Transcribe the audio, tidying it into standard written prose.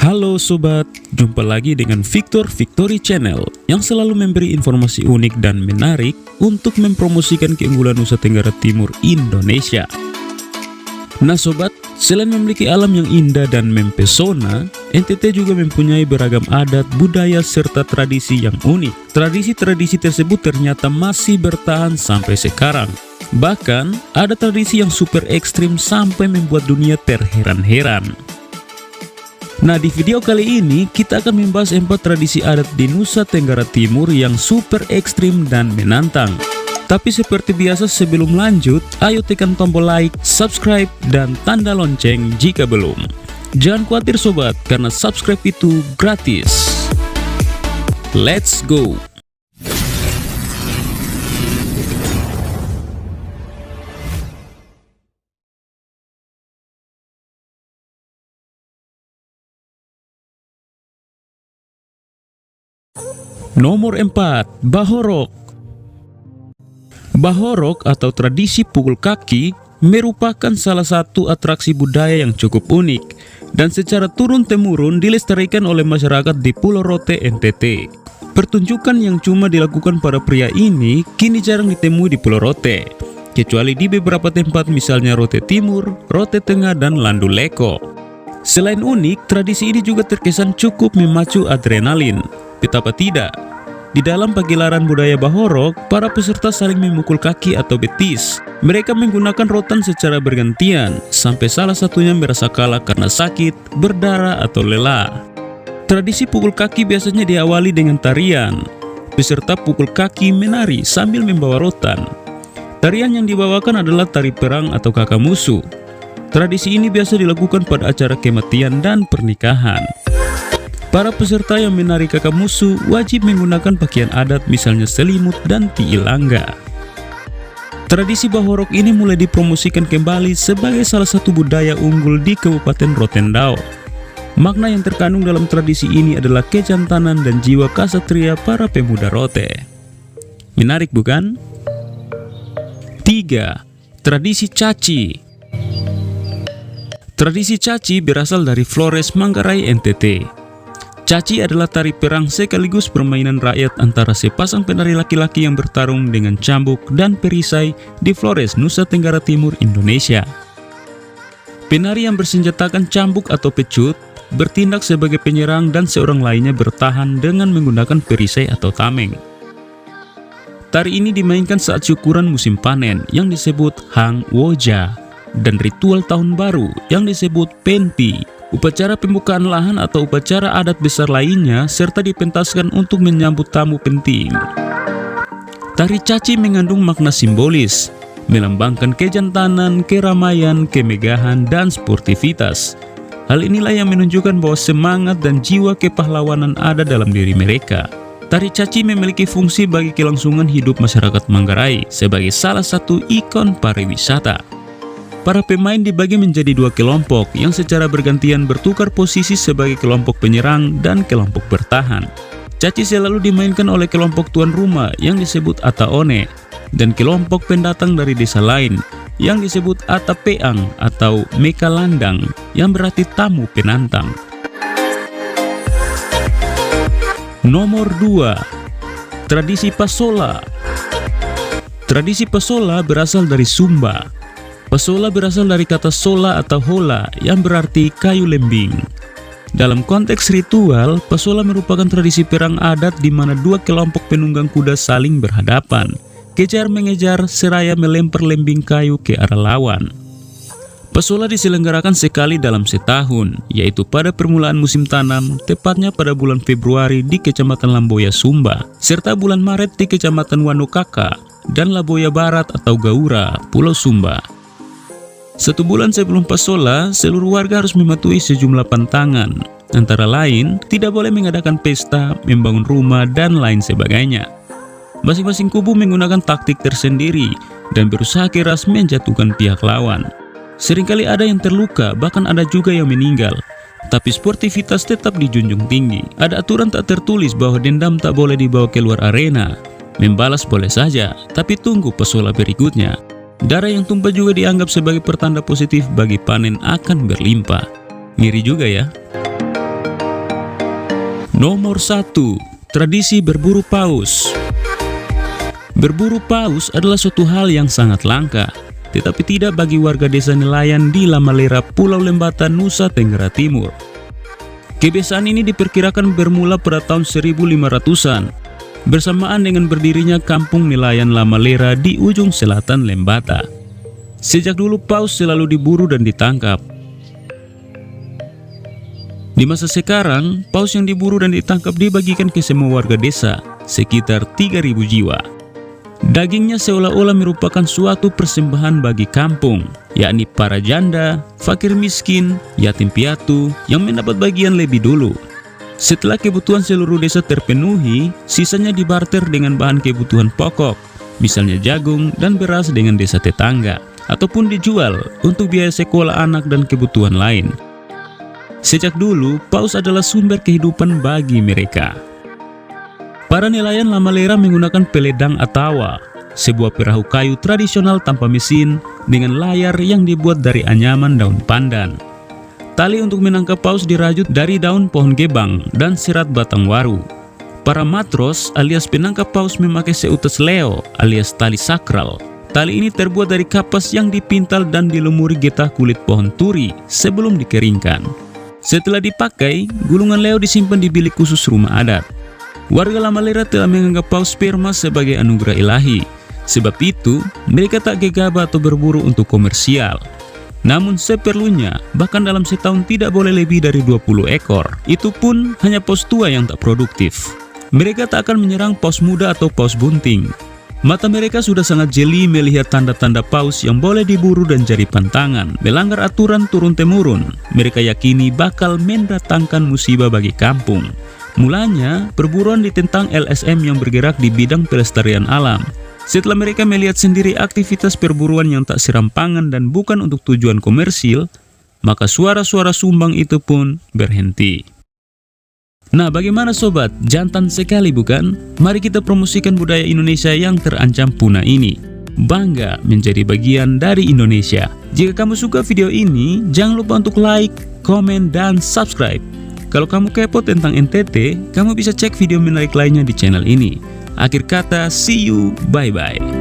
Halo sobat, jumpa lagi dengan Victor Victory Channel yang selalu memberi informasi unik dan menarik untuk mempromosikan keunggulan Nusa Tenggara Timur Indonesia. Nah sobat, selain memiliki alam yang indah dan mempesona, NTT juga mempunyai beragam adat, budaya, serta tradisi yang unik. Tradisi-tradisi tersebut ternyata masih bertahan sampai sekarang. Bahkan, ada tradisi yang super ekstrim sampai membuat dunia terheran-heran. Nah, di video kali ini kita akan membahas 4 tradisi adat di Nusa Tenggara Timur yang super ekstrim dan menantang. Tapi seperti biasa sebelum lanjut, ayo tekan tombol like, subscribe, dan tanda lonceng jika belum. Jangan khawatir sobat, karena subscribe itu gratis. Let's go! Nomor 4. Bahorok. Bahorok atau tradisi pukul kaki merupakan salah satu atraksi budaya yang cukup unik dan secara turun-temurun dilestarikan oleh masyarakat di Pulau Rote, NTT. Pertunjukan yang cuma dilakukan para pria ini kini jarang ditemui di Pulau Rote, kecuali di beberapa tempat misalnya Rote Timur, Rote Tengah, dan Landu Leko. Selain unik, tradisi ini juga terkesan cukup memacu adrenalin. Betapa tidak, di dalam pagelaran budaya Bahorok, para peserta saling memukul kaki atau betis. Mereka menggunakan rotan secara bergantian, sampai salah satunya merasa kalah karena sakit, berdarah, atau lelah. Tradisi pukul kaki biasanya diawali dengan tarian. Peserta pukul kaki menari sambil membawa rotan. Tarian yang dibawakan adalah tari perang atau kakak musuh. Tradisi ini biasa dilakukan pada acara kematian dan pernikahan. Para peserta yang menari kakak musuh wajib menggunakan pakaian adat misalnya selimut dan tiilangga. Tradisi Bahorok ini mulai dipromosikan kembali sebagai salah satu budaya unggul di Kabupaten Rotendao. Makna yang terkandung dalam tradisi ini adalah kejantanan dan jiwa kasatria para pemuda Rote. Menarik bukan? 3. Tradisi Caci. Tradisi Caci berasal dari Flores, Manggarai, NTT. Caci adalah tari perang sekaligus permainan rakyat antara sepasang penari laki-laki yang bertarung dengan cambuk dan perisai di Flores, Nusa Tenggara Timur, Indonesia. Penari yang bersenjatakan cambuk atau pecut bertindak sebagai penyerang dan seorang lainnya bertahan dengan menggunakan perisai atau tameng. Tari ini dimainkan saat syukuran musim panen yang disebut Hang Woja dan ritual tahun baru yang disebut Penpi. Upacara pembukaan lahan atau upacara adat besar lainnya serta dipentaskan untuk menyambut tamu penting. Tari Caci mengandung makna simbolis, melambangkan kejantanan, keramaian, kemegahan, dan sportivitas. Hal inilah yang menunjukkan bahwa semangat dan jiwa kepahlawanan ada dalam diri mereka. Tari Caci memiliki fungsi bagi kelangsungan hidup masyarakat Manggarai sebagai salah satu ikon pariwisata. Para pemain dibagi menjadi 2 kelompok yang secara bergantian bertukar posisi sebagai kelompok penyerang dan kelompok bertahan. Caci selalu dimainkan oleh kelompok tuan rumah yang disebut Ataone dan kelompok pendatang dari desa lain yang disebut Atapeang atau Mekalandang yang berarti tamu penantang. Nomor 2. Tradisi Pasola. Tradisi Pasola berasal dari Sumba. Pasola berasal dari kata sola atau hola yang berarti kayu lembing. Dalam konteks ritual, pasola merupakan tradisi perang adat di mana 2 kelompok penunggang kuda saling berhadapan, kejar-mengejar seraya melempar lembing kayu ke arah lawan. Pasola diselenggarakan sekali dalam setahun, yaitu pada permulaan musim tanam, tepatnya pada bulan Februari di Kecamatan Lamboya, Sumba, serta bulan Maret di Kecamatan Wanokaka dan Laboya Barat atau Gaura, Pulau Sumba. 1 bulan sebelum Pasola, seluruh warga harus mematuhi sejumlah pantangan. Antara lain, tidak boleh mengadakan pesta, membangun rumah, dan lain sebagainya. Masing-masing kubu menggunakan taktik tersendiri dan berusaha keras menjatuhkan pihak lawan. Seringkali ada yang terluka, bahkan ada juga yang meninggal. Tapi sportivitas tetap dijunjung tinggi. Ada aturan tak tertulis bahwa dendam tak boleh dibawa keluar arena. Membalas boleh saja, tapi tunggu Pasola berikutnya. Darah yang tumpah juga dianggap sebagai pertanda positif bagi panen akan berlimpah. Ngeri juga ya. Nomor 1. Tradisi berburu paus. Berburu paus adalah suatu hal yang sangat langka, tetapi tidak bagi warga desa nelayan di Lamalera, Pulau Lembata, Nusa Tenggara Timur. Kebiasaan ini diperkirakan bermula pada tahun 1500-an, bersamaan dengan berdirinya kampung nelayan Lamalera di ujung selatan Lembata. Sejak dulu paus selalu diburu dan ditangkap. Di masa sekarang, paus yang diburu dan ditangkap dibagikan ke semua warga desa, sekitar 3.000 jiwa. Dagingnya seolah-olah merupakan suatu persembahan bagi kampung, yakni para janda, fakir miskin, yatim piatu yang mendapat bagian lebih dulu. Setelah kebutuhan seluruh desa terpenuhi, sisanya dibarter dengan bahan kebutuhan pokok, misalnya jagung dan beras dengan desa tetangga, ataupun dijual untuk biaya sekolah anak dan kebutuhan lain. Sejak dulu, paus adalah sumber kehidupan bagi mereka. Para nelayan Lamalera menggunakan peledang atawa, sebuah perahu kayu tradisional tanpa mesin dengan layar yang dibuat dari anyaman daun pandan. Tali untuk menangkap paus dirajut dari daun pohon gebang dan serat batang waru. Para matros alias penangkap paus memakai seutas leo alias tali sakral. Tali ini terbuat dari kapas yang dipintal dan dilumuri getah kulit pohon turi sebelum dikeringkan. Setelah dipakai, gulungan leo disimpan di bilik khusus rumah adat. Warga Lamalera telah menganggap paus sperma sebagai anugerah ilahi. Sebab itu, mereka tak gegabah atau berburu untuk komersial. Namun seperlunya, bahkan dalam setahun tidak boleh lebih dari 20 ekor. Itu pun hanya paus tua yang tak produktif. Mereka tak akan menyerang paus muda atau paus bunting. Mata mereka sudah sangat jeli melihat tanda-tanda paus yang boleh diburu dan jadi pantangan. Melanggar aturan turun-temurun, mereka yakini bakal mendatangkan musibah bagi kampung. Mulanya, perburuan ditentang LSM yang bergerak di bidang pelestarian alam. Setelah mereka melihat sendiri aktivitas perburuan yang tak serampangan dan bukan untuk tujuan komersil, maka suara-suara sumbang itu pun berhenti. Nah, bagaimana sobat? Jantan sekali bukan? Mari kita promosikan budaya Indonesia yang terancam punah ini. Bangga menjadi bagian dari Indonesia. Jika kamu suka video ini, jangan lupa untuk like, komen, dan subscribe. Kalau kamu kepo tentang NTT, kamu bisa cek video menarik lainnya di channel ini. Akhir kata, see you, bye-bye.